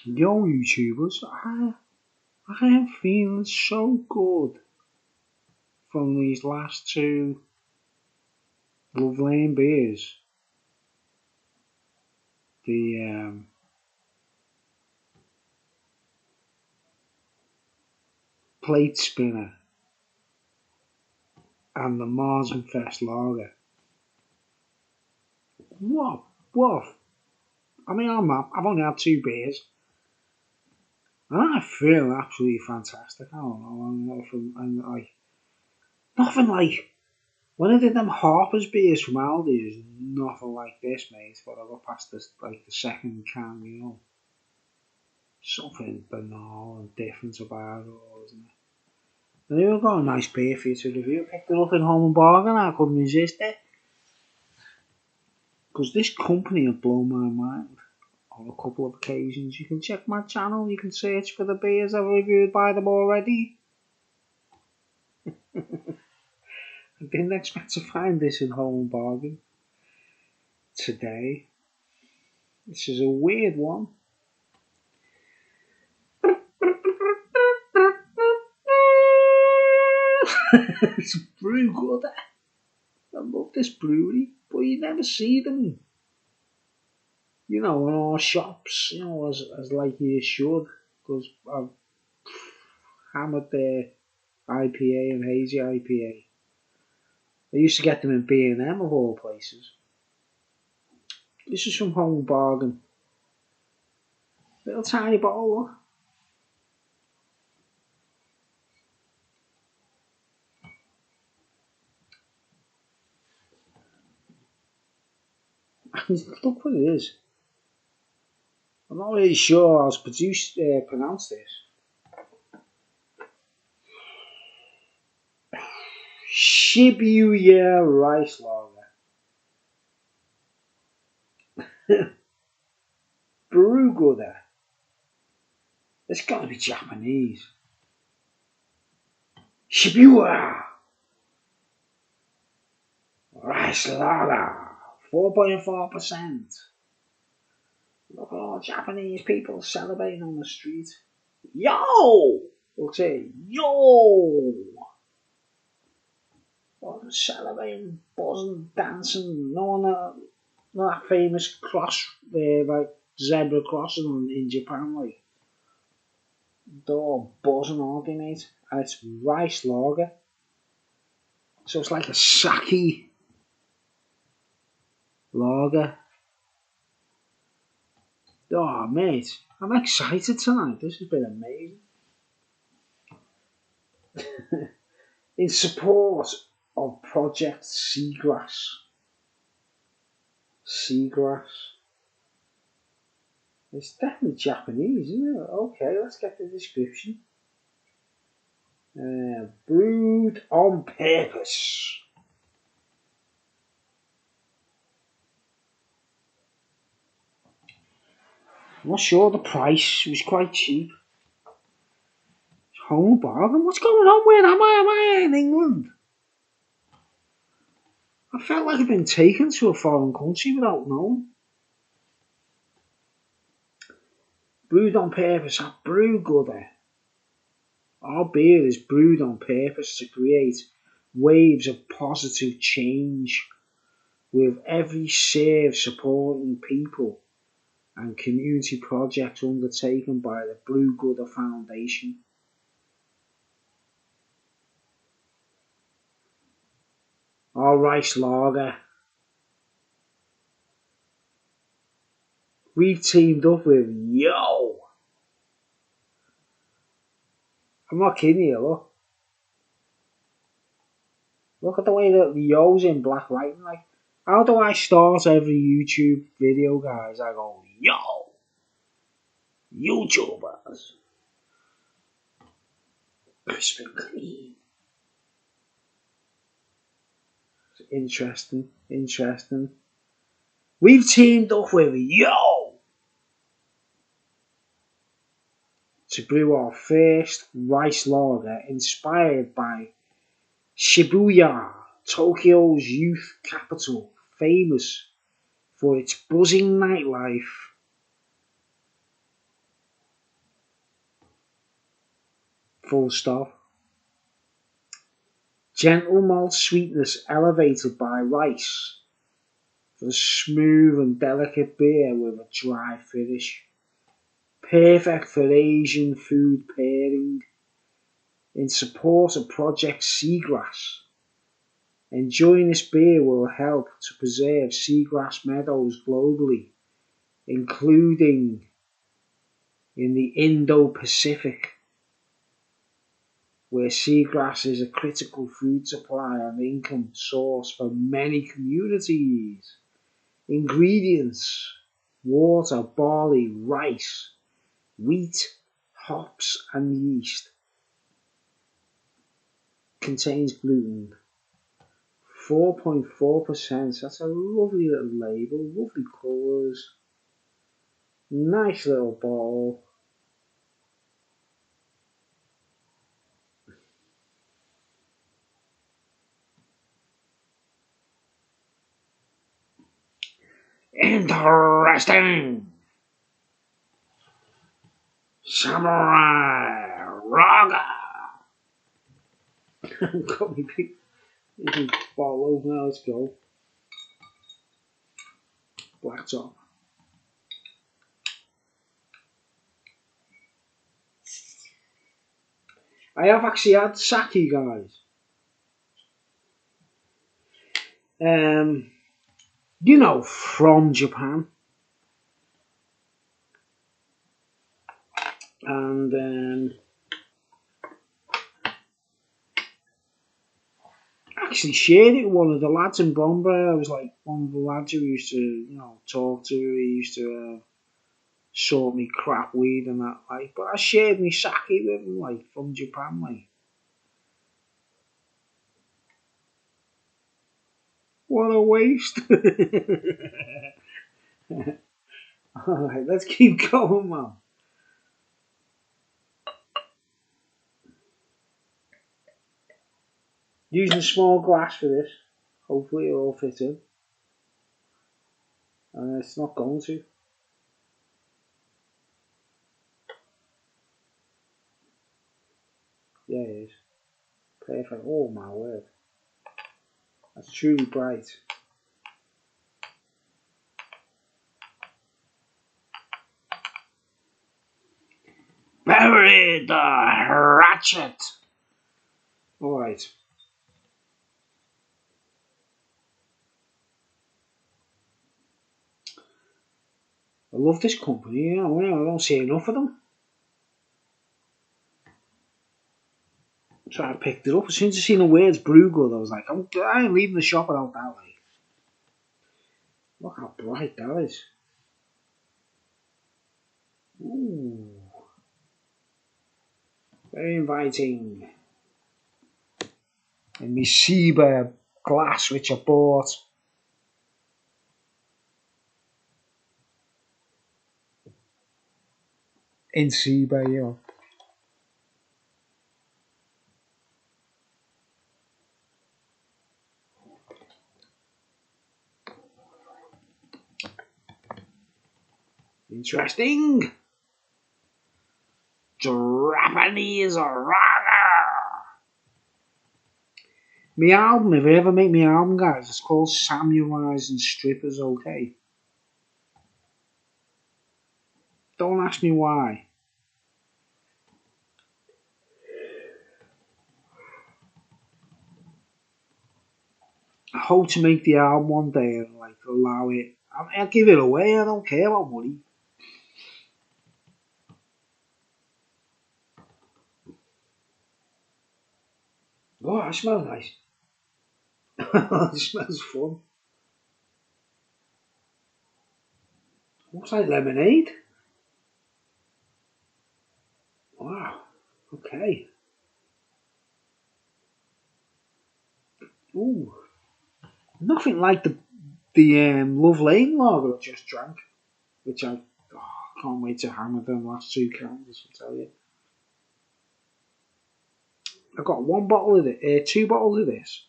Yo, YouTubers, I am feeling so good from these last two Love Lane beers. The Plate Spinner and the Mars and Fest Lager. What? What? I mean, I've only had two beers. And I feel absolutely fantastic. I don't know. Nothing like when I did them Harper's beers from Aldi is nothing like this, mate. But I got past this like the second can, something banal and different about it all, isn't it? And we've got a nice beer for you to review. Picked it up in Home and Bargain. I couldn't resist it because this company have blown my mind on a couple of occasions. You can check my channel. You can search for the beers I've reviewed by them already. I didn't expect to find this in Home and Bargain today. This is a weird one. It's Brewgooder. I love this brewery, but you never see them, in our shops, as like you should, because I've hammered their IPA and hazy IPA. I used to get them in B&M of all places. This is from Home Bargain. Little tiny bottle, look. Look what it is. I'm not really sure how to pronounce this. Shibuya rice lager. Brewgooder. It's got to be Japanese. Shibuya rice lager. 4.4%. Look at all Japanese people celebrating on the street. Yo! We'll say, yo! Well, celebrating, buzzing, dancing. Not that famous cross, like zebra crossing in Japan, like. They're all buzzing, aren't they, mate? And it's rice lager. So it's like a sake lager. Oh, mate, I'm excited tonight. This has been amazing. In support of Project Seagrass. Seagrass. It's definitely Japanese, isn't it? Okay, let's get the description. Brewed on purpose. I'm not sure the price was quite cheap. Home Bargain? What's going on? Where am I? Am I in England? I felt like I'd been taken to a foreign country without knowing. Brewed on purpose at Brewgooder. Our beer is brewed on purpose to create waves of positive change, with every serve supporting people and community projects undertaken by the Brewgooder Foundation. Our rice lager. We've teamed up with Yo. I'm not kidding you, look. Look at the way that the Yo's in black writing. Like, how do I start every YouTube video, guys? I go, Yo, YouTubers. Crisp and clean. Interesting. We've teamed up with Yo to brew our first rice lager inspired by Shibuya, Tokyo's youth capital, famous for its buzzing nightlife full stop. Gentle malt sweetness elevated by rice for a smooth and delicate beer with a dry finish. Perfect for Asian food pairing. In support of Project Seagrass. Enjoying this beer will help to preserve seagrass meadows globally, including in the Indo-Pacific, where seagrass is a critical food supply and income source for many communities. Ingredients: water, barley, rice, wheat, hops, and yeast. Contains gluten. 4.4%. That's a lovely little label, lovely colours, nice little bottle. Interesting. Samurai Raga. Got me big bottle opener. Let's go. Black top. I have actually had sake, guys. You know, from Japan. And actually shared it with one of the lads in Brombury. I was like one of the lads who used to, talk to. He used to sort me crap weed and that, like. But I shared me sake with him, like, from Japan, like. What a waste. Alright, let's keep going, man. Using a small glass for this. Hopefully it'll all fit in. And it's not going to. Yeah, it is. Perfect. Oh my word. That's truly bright. Bury the hatchet. Alright. I love this company, I don't see enough of them. So I picked it up. As soon as I seen the words Brewgooder, I was like, I ain't leaving the shop without that, like. Look how bright that is. Ooh. Very inviting. And my Sheba glass, which I bought. In Sheba, Interesting. Japanese rocker. My album, if I ever make my album, guys, it's called Samurais and Strippers, okay? Don't ask me why. I hope to make the album one day and like allow it. I'll give it away. I don't care about money. Oh, it smells nice. It smells fun. Looks like lemonade. Wow. Okay. Ooh. Nothing like the Love Lane lager I just drank, which I can't wait to hammer them last 2 cans. I tell you. I got 1 bottle of it, 2 bottles of this,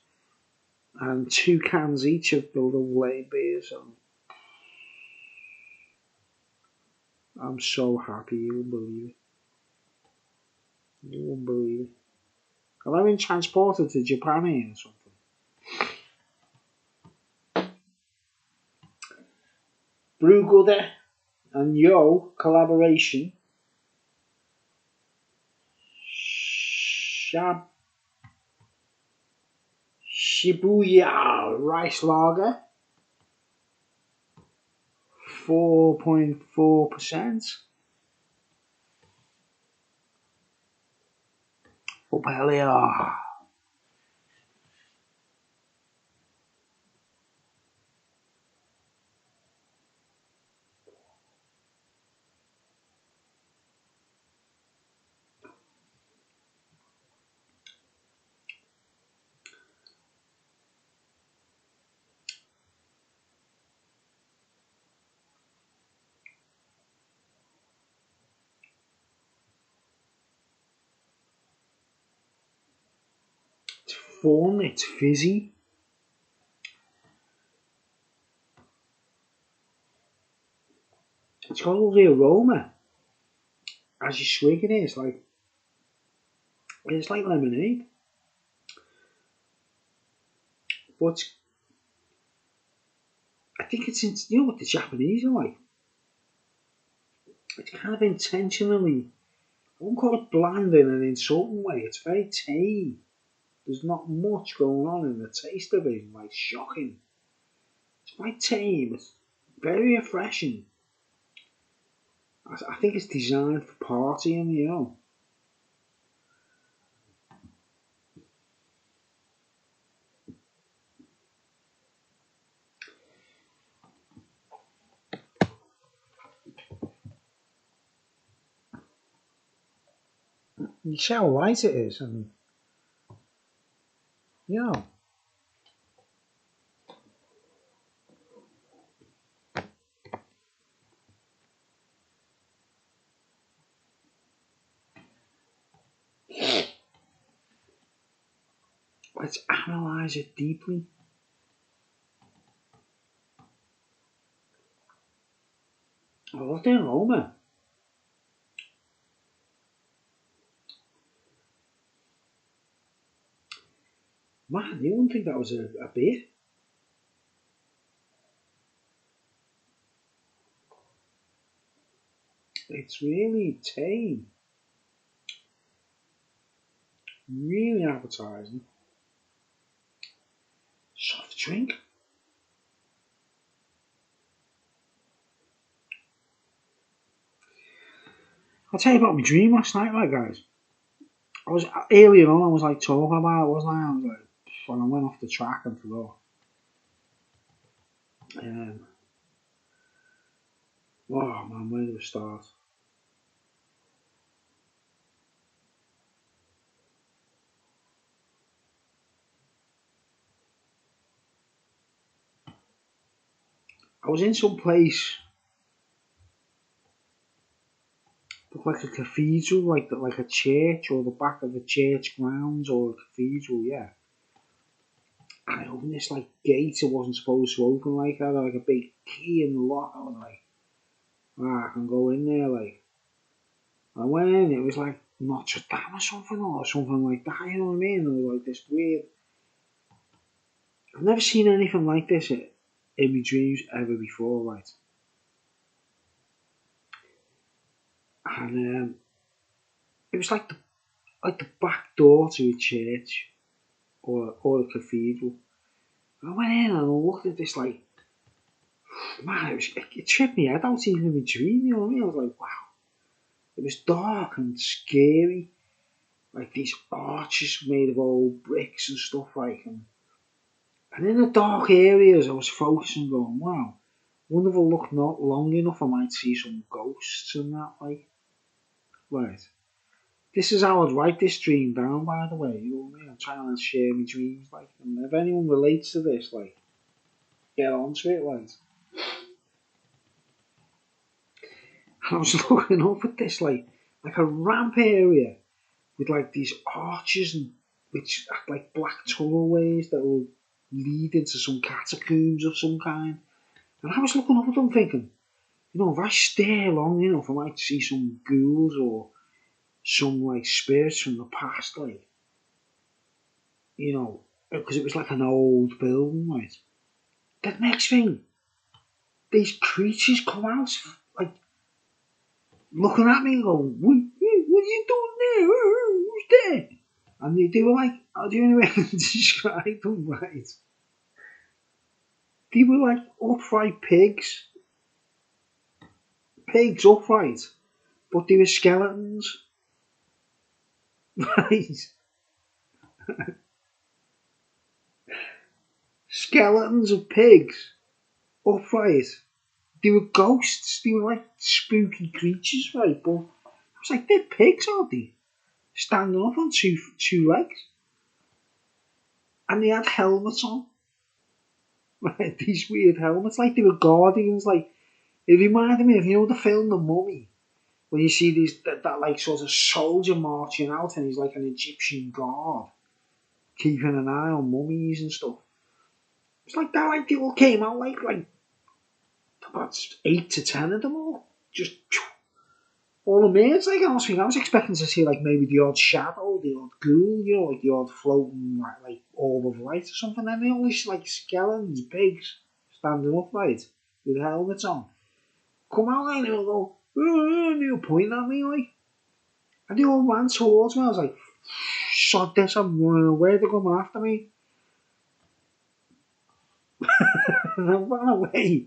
and 2 cans each of the Love Lane beers. So I'm so happy, you won't believe it. You wouldn't believe it. Have I been transported to Japan here or something? Brewgooder and Yo collaboration. Shibuya rice lager. 4.4%. Up hell yeah. It's fun, it's fizzy. It's got all the aroma. As you swig it, it's like lemonade. But I think it's, you know what the Japanese are like? It's kind of intentionally, I won't call it bland in an insulting way, it's very tame. There's not much going on in the taste of it, it's like shocking. It's quite tame, it's very refreshing. I think it's designed for partying, you know. You see how light it is, and you know, let's analyse it deeply. I love the aroma. Man, you wouldn't think that was a beer. It's really tame, really appetising. Soft drink. I'll tell you about my dream last night, like guys. I was earlier on. I was like talking about it, wasn't I? I was like, when I went off the track and forgot. Oh man, where do we start? I was in some place, looked like a cathedral, like a church, or the back of a church grounds, or a cathedral, yeah. And I opened this like gate it wasn't supposed to open, like I had like a big key in the lock. I was like, I can go in there, like. I went in, it was like Notre Dame or something like that, you know what I mean? It was like this weird. I've never seen anything like this in my dreams ever before, right? And it was like the back door to a church or a cathedral. And I went in and I looked at this like, man, it tripped me head out even in my dream, you know what I mean? I was like, wow. It was dark and scary, like these arches made of old bricks and stuff like. And in the dark areas, I was focusing, going, wow. Wonder if I look not long enough, I might see some ghosts and that, like. Right. This is how I'd write this dream down, by the way. You know what I mean? I'm trying to share my dreams, like. And if anyone relates to this, like, get onto it, like. And I was looking up at this, like a ramp area with like these arches and which act like black tunnelways that will lead into some catacombs of some kind. And I was looking up at them thinking, you know, if I stare long enough, I might see some ghouls or some like spirits from the past, like, you know, because it was like an old building, right? The next thing, these creatures come out, like, looking at me and go, what are you doing there? Who's there? And they were like, the only way I can describe them, right? They were like upright pigs. Pigs upright. But they were skeletons. Right? Skeletons of pigs. Upright. They were ghosts. They were like spooky creatures, right? But I was like, they're pigs, aren't they? Standing up on two legs. And they had helmets on. Right? These weird helmets. Like they were guardians. Like, it reminded me of, you know, the film The Mummy. When you see that like sort of soldier marching out and he's like an Egyptian guard. Keeping an eye on mummies and stuff. It's like that, like they all came out like about 8 to 10 of them all. Just all amazed. Like I was expecting to see like maybe the odd shadow, the odd ghoul, you know, like the odd floating like orb of light or something. And they all these like skeletons, pigs, standing upright with helmets on. Come out like, and they all go, and they were pointing at me like, and they all ran towards me. I was like, sod this, I'm running away, they're coming after me. And I ran away.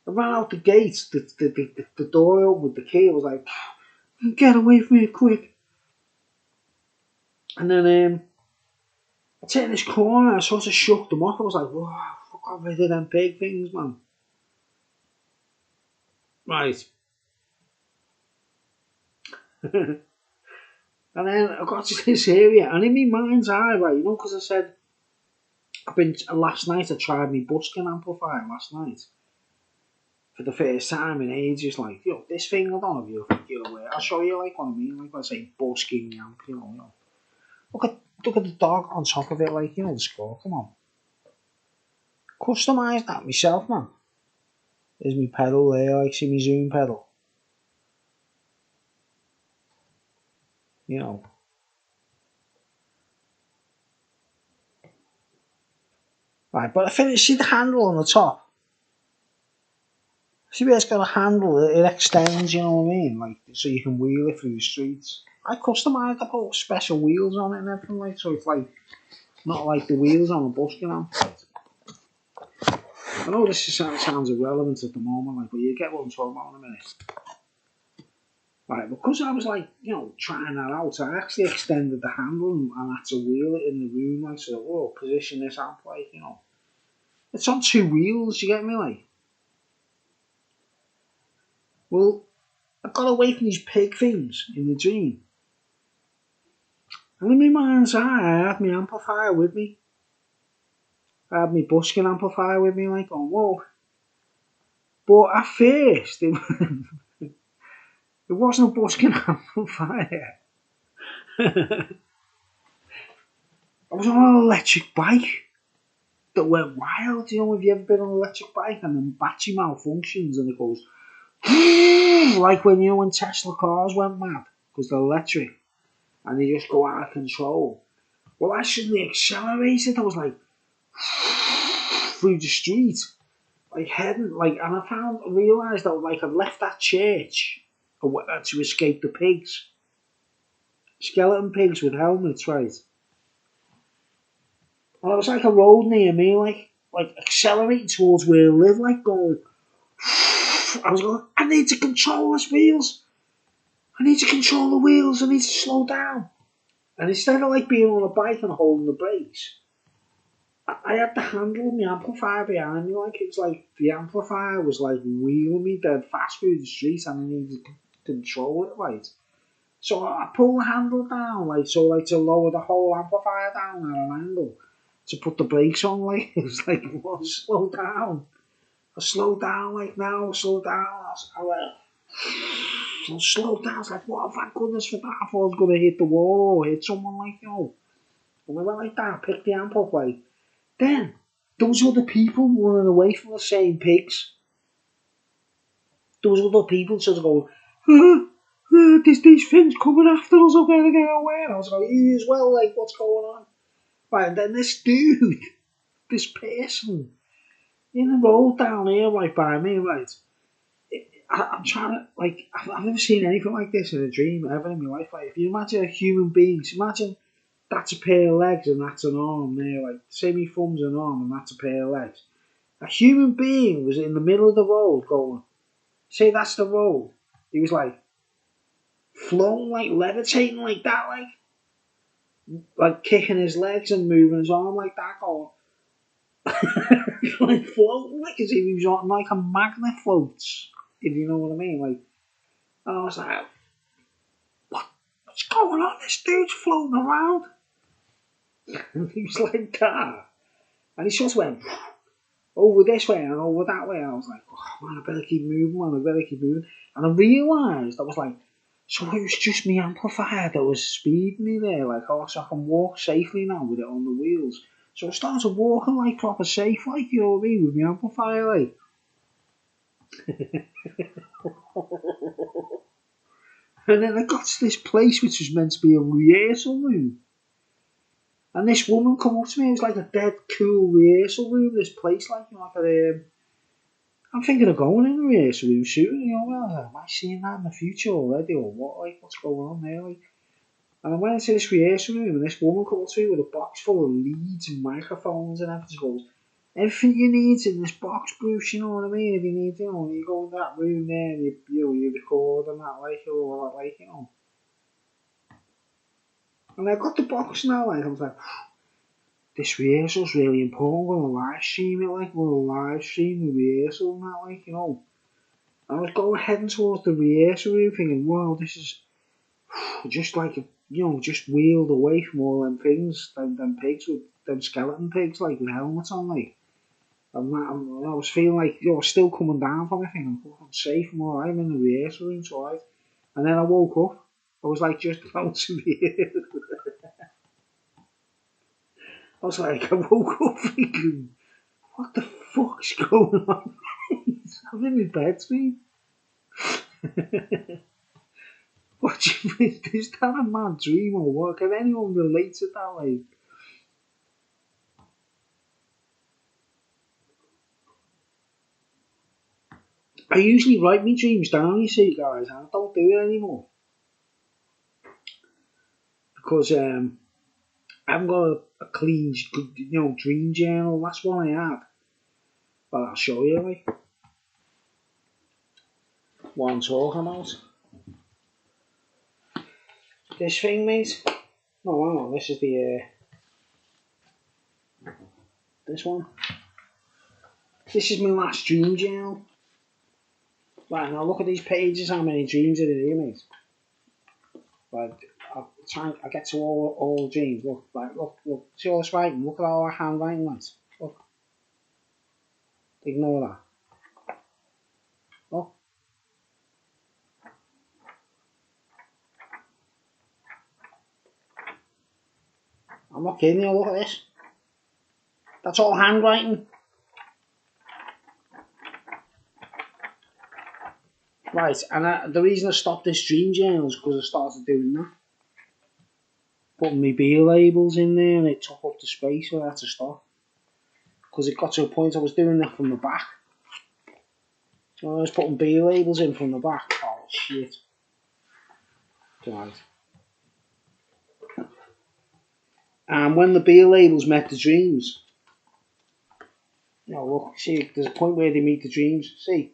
I ran out the gate, the door opened with the key. I was like, get away from me quick. And then I turned this corner, I sort of shook them off. I was like, whoa, fuck off rid of them big things, man. Right. And then I got to this area, and in my mind's eye, right, you know, because I said, last night I tried my busking amplifier last night. For the first time in ages, like, you know, this thing, I don't know if you're aware. I'll show you, like, what I mean, like, I say, busking amp, you know. Look at the dog on top of it, like, you know, the score, come on. Customised that myself, man. There's my pedal there, like, see my zoom pedal. You know. Right, but I finished, see the handle on the top? See where it's got a handle, it extends, you know what I mean? Like, so you can wheel it through the streets. I customised, I put special wheels on it and everything, like, so it's like, not like the wheels on a busking amp. I know this sounds irrelevant at the moment, like, but you get what I'm talking about in a minute. Right, because I was like, you know, trying that out, I actually extended the handle and I had to wheel it in the room, like, so, oh, position this amp, like, you know. It's on two wheels, you get me, like. Well, I got away from these pig things in the dream. And in my mind's eye, I had my amplifier with me. I had my busking amplifier with me, like, going, whoa. But at first, it wasn't a busking amplifier. I was on an electric bike that went wild. You know, have you ever been on an electric bike and then battery malfunctions and it goes like when, you know, when Tesla cars went mad because they're electric and they just go out of control. Well, I suddenly accelerated. I was like through the street, like heading, like, and I realised that, like, I'd left that church to escape the pigs, skeleton pigs with helmets, right? And it was like a road near me, like accelerating towards where I live, like going. I was going, I need to control these wheels. I need to control the wheels. I need to slow down. And instead of like being on a bike and holding the brakes, I had the handle of my amplifier behind me. Like, it was like the amplifier was like wheeling me dead fast through the street, and I needed to control it, right? So I pulled the handle down, like, so, like, to lower the whole amplifier down at an angle to put the brakes on, like. It was like, well, slow down. I slowed down, like, now, slow down. I went, slow down. I was like, well, thank goodness for that. I thought I was going to hit the wall or hit someone, like, you know. And I went like that, picked the amp up, like. Then, those other people running away from the same pigs. Those other people sort of go, There's these things coming after us, I'm gonna get away. And I was like, you as well, like, what's going on? Right, and then this dude, this person, in the road down here, right by me, right? I'm trying to, like, I've never seen anything like this in a dream ever in my life. Like, if you imagine a human being, so imagine that's a pair of legs and that's an arm there, like, say me thumb's an arm and that's a pair of legs. A human being was in the middle of the road going, say that's the road. He was like, floating, like, levitating like that, like kicking his legs and moving his arm like that, going, like floating, like as if he was on like a magnet floats, if you know what I mean. Like, and I was like, what's going on? This dude's floating around. And he was like that. And he just went over this way and over that way. And I was like, oh man, I better keep moving, man, I better keep moving. And I realised, I was like, so it was just my amplifier that was speeding me there, like, oh, so I can walk safely now with it on the wheels. So I started walking like proper safe, like, you know what I mean, with my amplifier, like. And then I got to this place which was meant to be a rehearsal room. And this woman come up to me, it was like a dead cool rehearsal room, this place, like, you know, like I'm thinking of going in the rehearsal room soon, you know, well, am I seeing that in the future already, or what, like, what's going on there, like. And I went into this rehearsal room, and this woman come up to me with a box full of leads and microphones and everything. She goes, everything you need in this box, Bruce, you know what I mean? If you need, you know, you go in that room there and you record and that, like, or all that, like, you know. And I got the box now, like, I was like, this rehearsal's really important, we're going to live stream it, like, we're going to live stream the rehearsal and that, like, you know. And I was going heading towards the rehearsal room thinking, wow, this is just like, you know, just wheeled away from all them things, them pigs with, them skeleton pigs, like, with helmets on, like. I was feeling like, you know, still coming down from it, thinking, oh, I'm safe, I'm alright, I'm in the rehearsal room, it's alright. And then I woke up, I was like, just bouncing here. I was like, I woke up thinking, what the fuck's going on? I'm in my bed, me. What do you think? Is that a mad dream or what? Can anyone relate to that? Like, I usually write my dreams down, you see, guys, and I don't do it anymore. Because I haven't got a clean, you know, dream journal. That's what I have. But I'll show you, like, what I'm talking about. This thing, mate. No, hang on. This is the this one. This is my last dream journal. Right, now look at these pages. How many dreams are in here, mate? Right, I get to all the dreams. Look, right, look. See all this writing? Look at all our handwriting, mate. Look. Ignore that. Look. I'm not kidding you. Look at this. That's all handwriting. Right, and the reason I stopped this dream journal is because I started doing that. Putting my beer labels in there and it took up the space, so I had to stop. Because it got to a point I was doing that from the back. So I was putting beer labels in from the back. Oh, shit. Right. And when the beer labels met the dreams, you know, look, see, there's a point where they meet the dreams. See,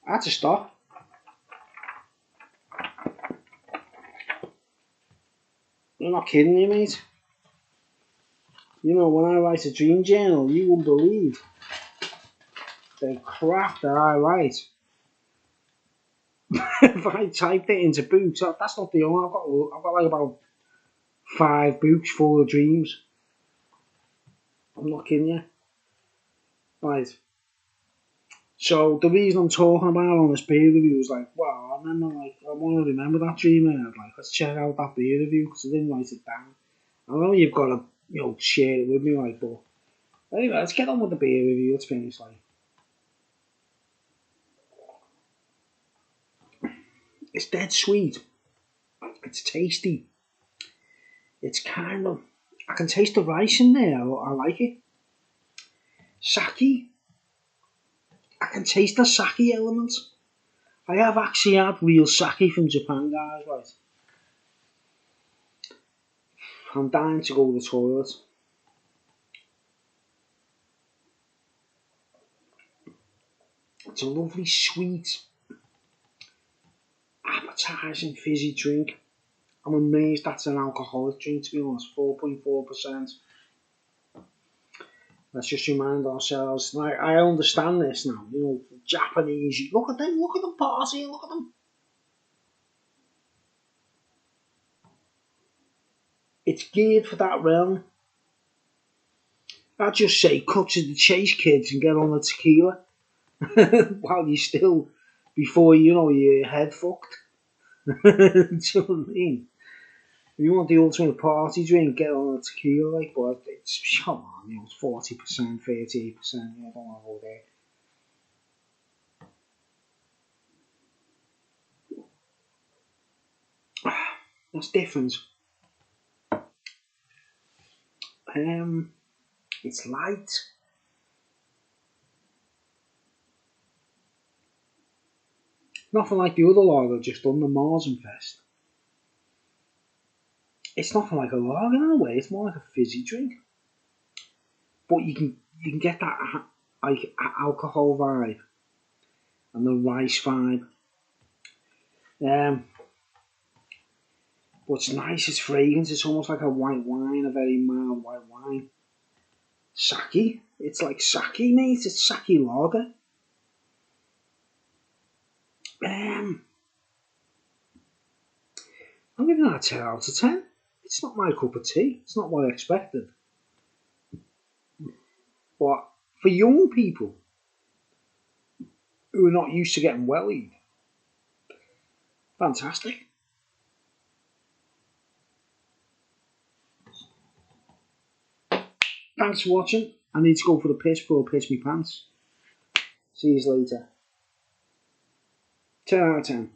I had to stop. I'm not kidding you, mate. You know, when I write a dream journal, you won't believe the crap that I write. If I typed it into books, that's not the only. I've got like about 5 books full of dreams. I'm not kidding you. Right. So the reason I'm talking about on this beer review is like, wow, I remember, like, I want to remember that dream and I'd like, let's check out that beer review because I didn't write it down. I know you've got to, you know, share it with me, like, but anyway, let's get on with the beer review. Let's finish, like. It's dead sweet. It's tasty. It's kind of, I can taste the rice in there. I like it. Sake. I can taste the sake element. I have actually had real sake from Japan, guys, right? I'm dying to go to the toilet. It's a lovely, sweet, appetising, fizzy drink. I'm amazed that's an alcoholic drink, to be honest. 4.4%. Let's just remind ourselves. Like, I understand this now. You know, Japanese. Look at them. Look at them partying. Look at them. It's geared for that realm. I'd just say cut to the chase, kids, and get on the tequila while you're still, before you know your head fucked. Do you know what I mean? If you want the ultimate party drink, get on the tequila, like, but it's, come on, you know, it's 40%, 38%, you know, don't want to go there. That's different. It's light. Nothing like the other lager just done, the Marzenfest. It's nothing like a lager in a way, it's more like a fizzy drink. But you can get that like alcohol vibe and the rice vibe. But it's nice, it's fragrant, it's almost like a white wine, a very mild white wine. Sake, it's like sake, mate, it's sake lager. I'm giving that a 10 out of 10. It's not my cup of tea, it's not what I expected. But for young people who are not used to getting wellied, fantastic. Thanks for watching. I need to go for the piss before I piss me pants. See you later. 10 out of 10.